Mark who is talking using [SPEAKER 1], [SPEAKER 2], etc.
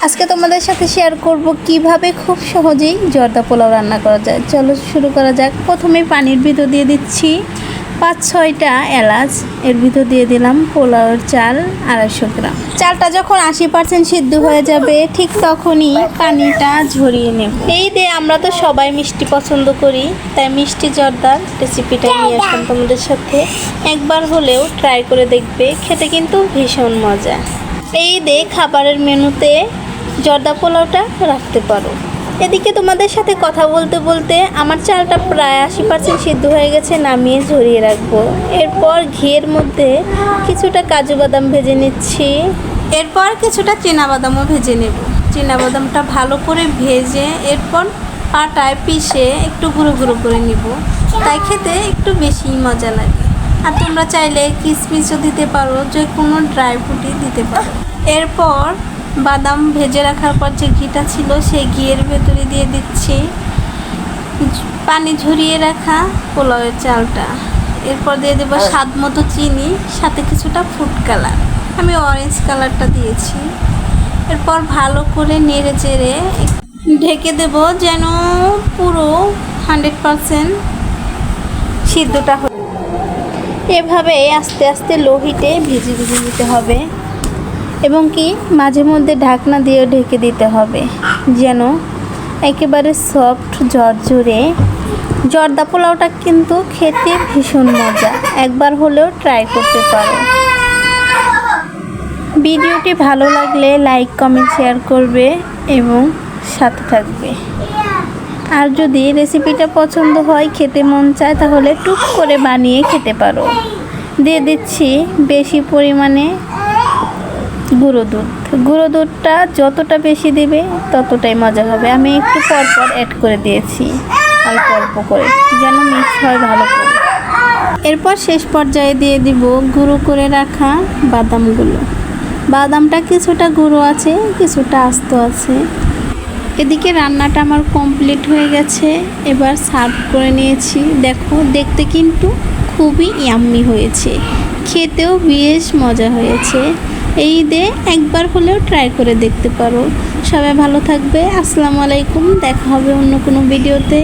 [SPEAKER 1] আজকে তোমাদের সাথে শেয়ার করব কিভাবে খুব সহজেই জর্দা পোলাও রান্না করা যায়। চলো শুরু করা যাক। প্রথমে পানির ভিতর দিয়ে দিচ্ছি 5-6টা এলাচ, এর ভিতর দিয়ে দিলাম পোলাওয়ের চাল 250 গ্রাম। চালটা যখন 80% সিদ্ধ হয়ে যাবে ঠিক তখনই পানিটা ঝরিয়ে নেব। এই দিয়ে আমরা তো সবাই মিষ্টি পছন্দ করি, তাই মিষ্টি জর্দার রেসিপিটা নিয়ে আসলাম তোমাদের সাথে। একবার হলেও ট্রাই করে দেখবে, খেতে কিন্তু ভীষণ মজা। এই দিয়ে খাবারের মেনুতে জর্দা পোলাওটা রাখতে পারো। এদিকে তোমাদের সাথে কথা বলতে বলতে আমার চালটা প্রায় 80% সিদ্ধ হয়ে গেছে, নামিয়ে ঝরিয়ে রাখবো। এরপর ঘিয়ের মধ্যে কিছুটা কাজু বাদাম ভেজে নিচ্ছি, এরপর কিছুটা চীনাবাদামও ভেজে নেব। চীনাবাদামটা ভালো করে ভেজে এরপর পাটায় পিষে একটু গুঁড়ো গুঁড়ো করে নিব, তাই খেতে একটু বেশি মজা লাগে। আর তোমরা চাইলে কিশমিশও দিতে পারো, যে কোনো ড্রাই ফ্রুটই দিতে পারো। এরপর বাদাম ভেজে রাখার পর যে ঘিটা ছিল সেই ঘিয়ের ভেতরে দিয়ে দিচ্ছি পানি ঝরিয়ে রাখা পোলাওয়ের চালটা। এরপর দিয়ে দেবো স্বাদ মতো চিনি, সাথে কিছুটা ফুড কালার, আমি অরেঞ্জ কালারটা দিয়েছি। এরপর ভালো করে নেড়ে চেড়ে ঢেকে দেব যেন পুরো 100% সিদ্ধটা হয়। এভাবে আস্তে আস্তে লো হিটে ভেজে ভেজে দিতে হবে এবং কি মাঝে মধ্যে ঢাকনা দিয়ে ঢেকে দিতে হবে, যেন একেবারে সফট ঝরঝরে। জর্দা পোলাওটা কিন্তু খেতে ভীষণ মজা, একবার হলেও ট্রাই করতে পারো। ভিডিওটি ভালো লাগলে লাইক কমেন্ট শেয়ার করবে এবং সাথে থাকবে। আর যদি রেসিপিটা পছন্দ হয়, খেতে মন চায়, তাহলে টুক করে বানিয়ে খেতে পারো। দিয়ে দিচ্ছি বেশি পরিমাণে গুঁড়ো দুধ। গুঁড়ো দুধটা যতটা বেশি দেবে ততটাই মজা হবে। আমি একটু পরপর অ্যাড করে দিয়েছি, অল্প অল্প করে, যেন মিক্স হয় ভালো করে। এরপর শেষ পর্যায়ে দিয়ে দিব গুঁড়ো করে রাখা বাদামগুলো। বাদামটা কিছুটা গুঁড়ো আছে, কিছুটা আস্ত আছে। এদিকে রান্নাটা আমার কমপ্লিট হয়ে গেছে, এবার সার্ভ করে নিয়েছি। দেখো, দেখতে কিন্তু খুবই ইয়াম্মি হয়েছে, খেতেও বেশ মজা হয়েছে। এই ঈদে একবার হলেও ট্রাই করে দেখতে পারো। সবাই ভালো থাকবে। আসসালামু আলাইকুম, দেখা হবে অন্য কোনো ভিডিওতে।